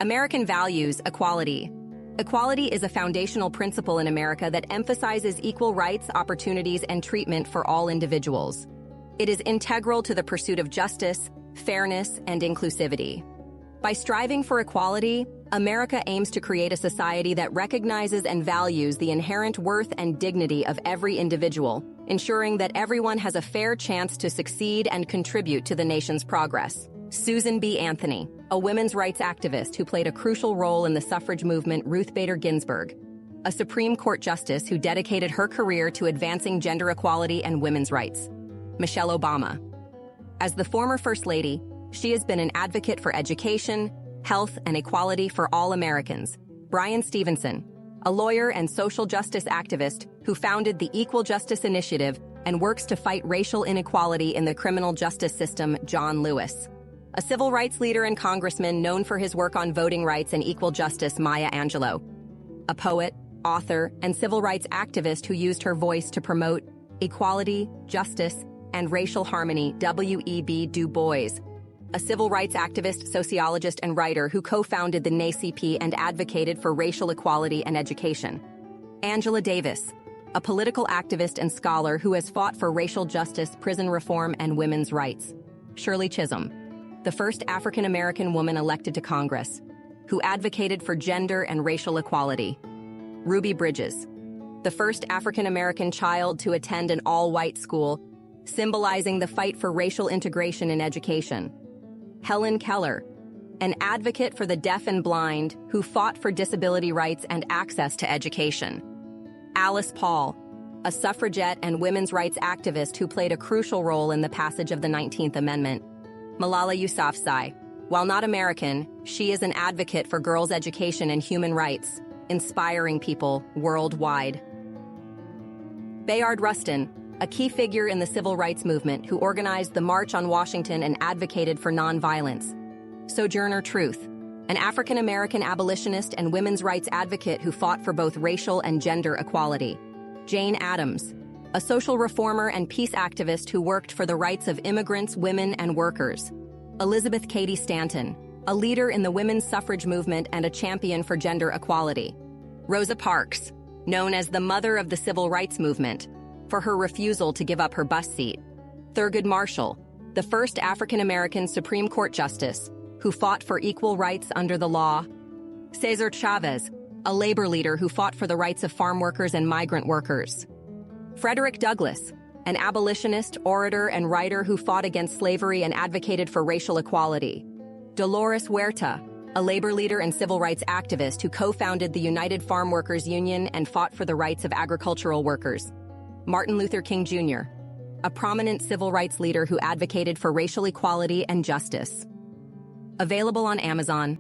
American values equality. Equality is a foundational principle in America that emphasizes equal rights, opportunities, and treatment for all individuals. It is integral to the pursuit of justice, fairness, and inclusivity. By striving for equality, America aims to create a society that recognizes and values the inherent worth and dignity of every individual, ensuring that everyone has a fair chance to succeed and contribute to the nation's progress. Susan B. Anthony, a women's rights activist who played a crucial role in the suffrage movement. Ruth Bader Ginsburg, a Supreme Court justice who dedicated her career to advancing gender equality and women's rights. Michelle Obama. As the former First Lady, she has been an advocate for education, health, and equality for all Americans. Bryan Stevenson, a lawyer and social justice activist who founded the Equal Justice Initiative and works to fight racial inequality in the criminal justice system. John Lewis, a civil rights leader and congressman known for his work on voting rights and equal justice. Maya Angelou, a poet, author, and civil rights activist who used her voice to promote equality, justice, and racial harmony. W.E.B. Du Bois, a civil rights activist, sociologist, and writer who co-founded the NAACP and advocated for racial equality and education. Angela Davis, a political activist and scholar who has fought for racial justice, prison reform, and women's rights. Shirley Chisholm, the first African-American woman elected to Congress, who advocated for gender and racial equality. Ruby Bridges, the first African-American child to attend an all-white school, symbolizing the fight for racial integration in education. Helen Keller, an advocate for the deaf and blind who fought for disability rights and access to education. Alice Paul, a suffragette and women's rights activist who played a crucial role in the passage of the 19th Amendment. Malala Yousafzai, while not American, she is an advocate for girls' education and human rights, inspiring people worldwide. Bayard Rustin, a key figure in the civil rights movement who organized the March on Washington and advocated for nonviolence. Sojourner Truth, an African-American abolitionist and women's rights advocate who fought for both racial and gender equality. Jane Addams, a social reformer and peace activist who worked for the rights of immigrants, women, and workers. Elizabeth Cady Stanton, a leader in the women's suffrage movement and a champion for gender equality. Rosa Parks, known as the mother of the civil rights movement, for her refusal to give up her bus seat. Thurgood Marshall, the first African-American Supreme Court justice who fought for equal rights under the law. Cesar Chavez, a labor leader who fought for the rights of farm workers and migrant workers. Frederick Douglass, an abolitionist, orator, and writer who fought against slavery and advocated for racial equality. Dolores Huerta, a labor leader and civil rights activist who co-founded the United Farm Workers Union and fought for the rights of agricultural workers. Martin Luther King Jr., a prominent civil rights leader who advocated for racial equality and justice. Available on Amazon.